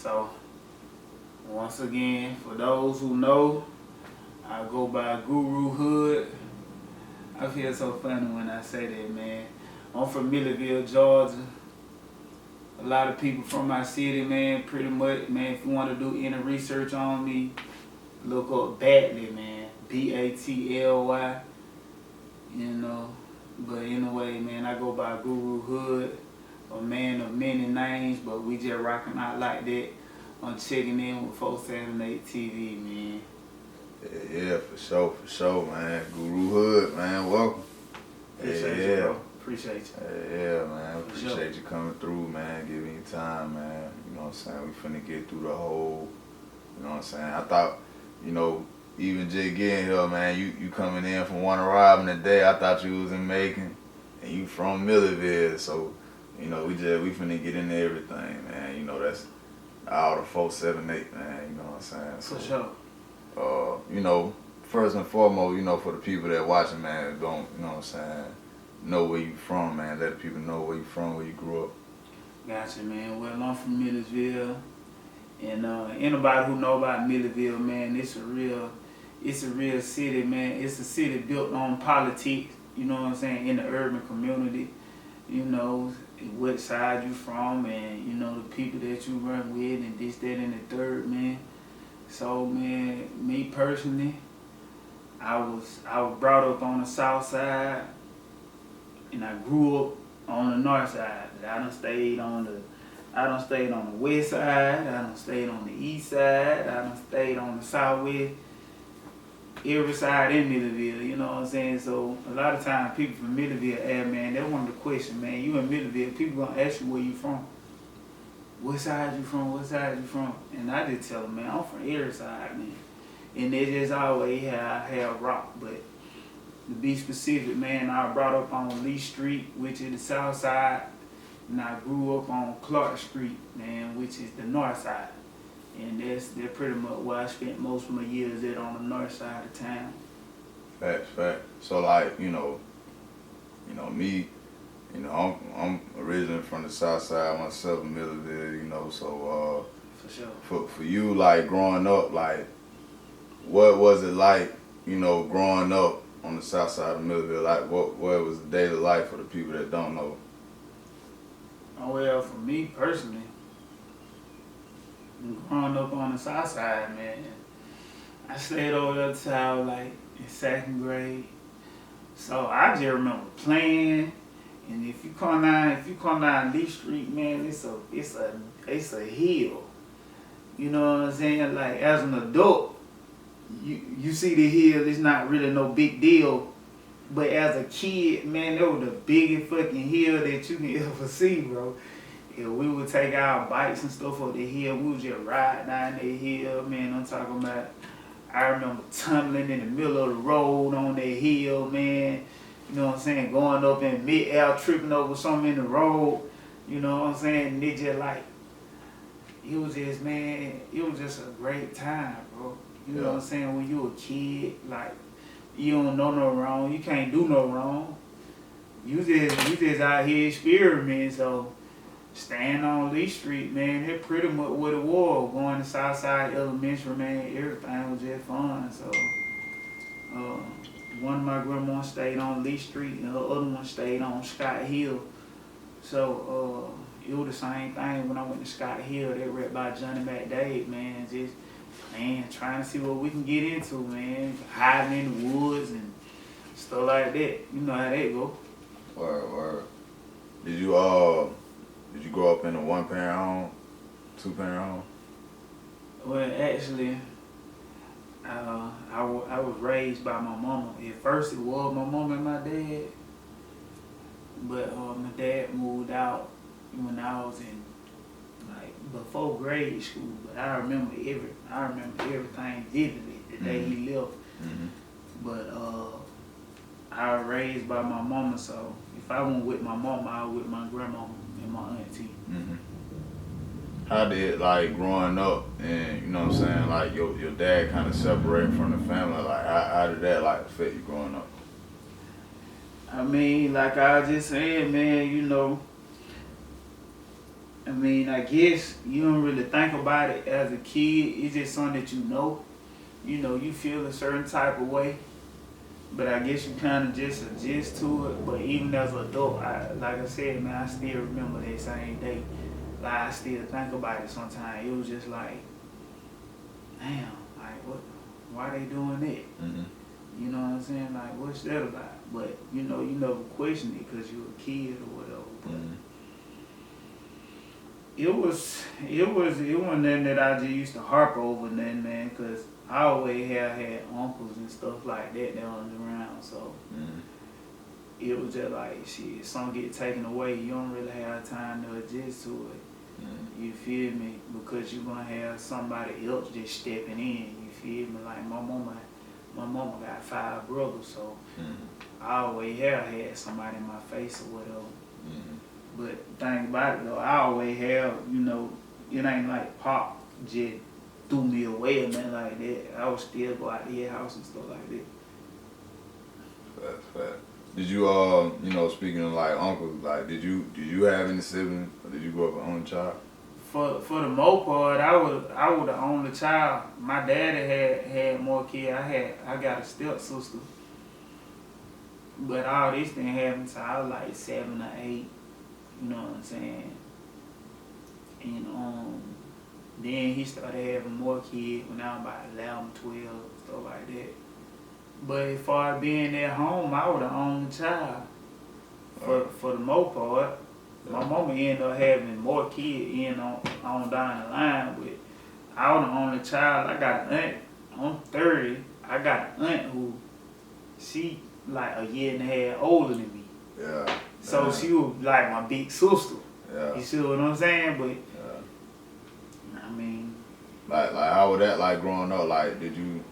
So, once again, for those who know, I go by GuruHood. I feel so funny when I say that, man. I'm from Milledgeville, Georgia. A lot of people from my city, man, pretty much, man, if you want to do any research on me, look up Batley, man. Batly, you know. But anyway, man, I go by GuruHood, a man of many names, but we just rocking out like that on checking in with 478 TV, man. Yeah, for sure, man. GuruHood, man, welcome. Appreciate you, bro. Appreciate you. Yeah, man. Appreciate you coming through, man. Giving you time, man. You know what I'm saying? We finna get through the whole, you know what I'm saying? I thought, you know, even just getting here, man, you coming in from one arriving today, I thought you was in Macon, and you from Milledgeville, so, you know, we finna get into everything, man. You know, that's all the 478, man, you know what I'm saying? So, For sure. You know, first and foremost, you know, for the people that watching, man, don't, you know what I'm saying, know where you from, man. Let the people know where you from, where you grew up. Gotcha, man. Well, I'm from Milledgeville, and anybody who know about Milledgeville, man, it's a real city, man. It's a city built on politics, you know what I'm saying, in the urban community, you know, what side you from, and, you know, the people that you run with, and this, that, and the third, man. So, man, me personally, I was brought up on the Southside, and I grew up on the north side. I done stayed on the west side, I done stayed on the east side, I done stayed on the southwest, every side in Milledgeville, you know what I'm saying? So a lot of times people from Milledgeville ask, man, they want the question, man, you in Milledgeville, people gonna ask you where you from. What side you from? What side you from? And I just tell them, man, I'm from every side, man. And they just always have rock. But to be specific, man, I was brought up on Lee Street, which is the south side, and I grew up on Clark Street, man, which is the north side. And that's pretty much where I spent most of my years at, on the north side of town. Fact. So, like, you know, me, you know, I'm originally from the south side myself, in Milledgeville, you know, so For sure. For you, like, growing up, like, what was it like, you know, growing up on the south side of Milledgeville? Like, what was the daily life for the people that don't know? Oh, well, for me personally, growing up on the south side, man, I stayed over there till I was like in second grade. So I just remember playing. And if you come down Lee Street, man, it's a hill. You know what I'm saying? Like, as an adult, you see the hill, it's not really no big deal. But as a kid, man, that was the biggest fucking hill that you can ever see, bro. Yeah, we would take our bikes and stuff up the hill. We would just ride down the hill, man. I'm talking about, I remember tumbling in the middle of the road on that hill, man. You know what I'm saying? Going up in mid-air, tripping over something in the road. You know what I'm saying? And it just like, it was just a great time, bro. You know what I'm saying? When you a kid, like, you don't know no wrong. You can't do no wrong. You just out here experimenting. So, staying on Lee Street, man, that's pretty much what it was. Going to Southside Elementary, man, everything was just fun. So, one of my grandmas stayed on Lee Street, and the other one stayed on Scott Hill. So, it was the same thing when I went to Scott Hill. They read by Johnny McDade, man, just playing, trying to see what we can get into, man, hiding in the woods and stuff like that. You know how that go. Word. Did you grow up in a one-parent home, two-parent home? Well, actually, I was raised by my mama. At first, it was my mom and my dad, but my dad moved out when I was in before grade school. But I remember everything vividly the day he left. Mm-hmm. But I was raised by my mama, so if I wasn't with my mama, I was with my grandmama and my auntie. Mm-hmm. How did, like, growing up and, you know what I'm saying, like, your dad kind of separating from the family, like, how did that, like, affect you growing up? I mean, like I was just saying, man, you know, I mean, I guess you don't really think about it as a kid. It's just something that you know. You know, you feel a certain type of way. But I guess you kind of just adjust to it. But even as an adult, like I said, man, I still remember that same day. Like, I still think about it sometimes. It was just like, damn, like, what? Why they doing that? Mm-hmm. You know what I'm saying? Like, what's that about? But, you know, you never question it because you're a kid or whatever. But it wasn't nothing that I just used to harp over nothing, man, because I always had uncles and stuff like that was around, so it was just like, shit, something get taken away, you don't really have time to adjust to it. You feel me? Because you're gonna have somebody else just stepping in, you feel me? Like my mama got 5 brothers, so I always have had somebody in my face or whatever. But the thing about it though, I always have, you know, it ain't like Pop just threw me away or nothing like that. I would still go out to your house and stuff like that. That's fact. Did you, you know, speaking of like uncles, like did you have any siblings, or did you grow up an only child? For the most part, I was the only child. My daddy had more kids. I got a stepsister, but all this didn't happen until I was like 7 or 8. You know what I'm saying? And then he started having more kids when I was about 11, 12, stuff like that. But as far as being at home, I was the only child. For the most part. My mama ended up having more kids on down the line, but I was the only child. I got an aunt. I'm 30. I got an aunt who, she like a year and a half older than me. Yeah. So she was like my big sister. Yeah. You see what I'm saying? But I mean, like how was that like growing up? Like, did you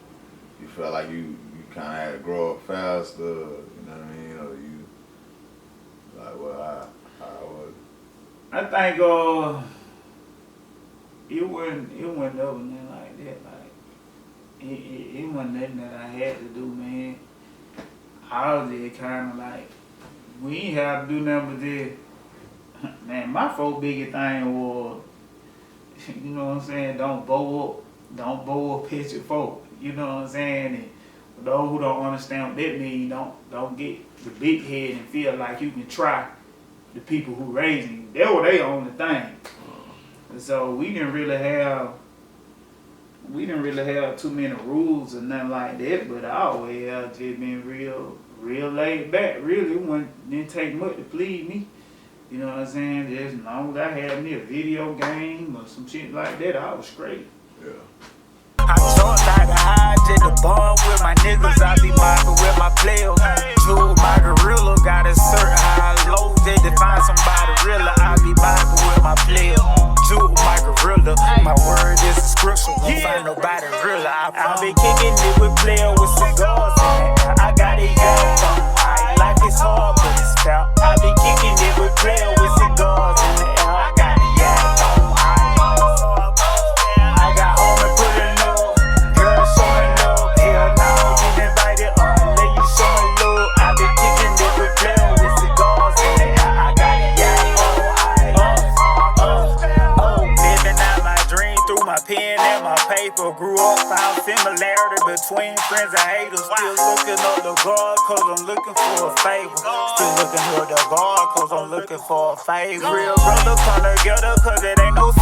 feel like you kind of had to grow up faster? You know what I mean? Or you like what? How was? I think it wasn't never nothing like that. Like it wasn't nothing that I had to do, man. I was just kind of like, we ain't have to do nothing but this. Man, my biggest thing was, you know what I'm saying, don't bow up picture folk. You know what I'm saying? And for those who don't understand what that means, don't get the big head and feel like you can try the people who raised you. That was their only thing. And so we didn't really have too many rules or nothing like that, but I always have just been real laid back. Really, didn't take much to please me. You know what I'm saying? Just as long as I had me a video game or some shit like that, I was straight. Yeah. I talk like a high at the bar with my niggas. I be mobbing with my players. Jewel, my gorilla got a certain high low. They define somebody realer. I be mobbing with my players. Jewel, my gorilla. My word is a scripture. Won't find nobody realer. I be kicking it with players with cigars in it. I got it young. Life is hard, but it's felt. I be kicking it with players with cigars in the air. I got it young. I got home and put it low. Girl, showing love. Hell no, get invited on. Let you show me love. I be kicking it with players with cigars in the air. I got it young. Living out my dream through my pen and my paper. Grew up, found similarity between friends and haters. Still looking up the guard, cause I'm looking for a favor. Still looking up the guard, cause I'm looking for a favor. Real brother come together, cause it ain't no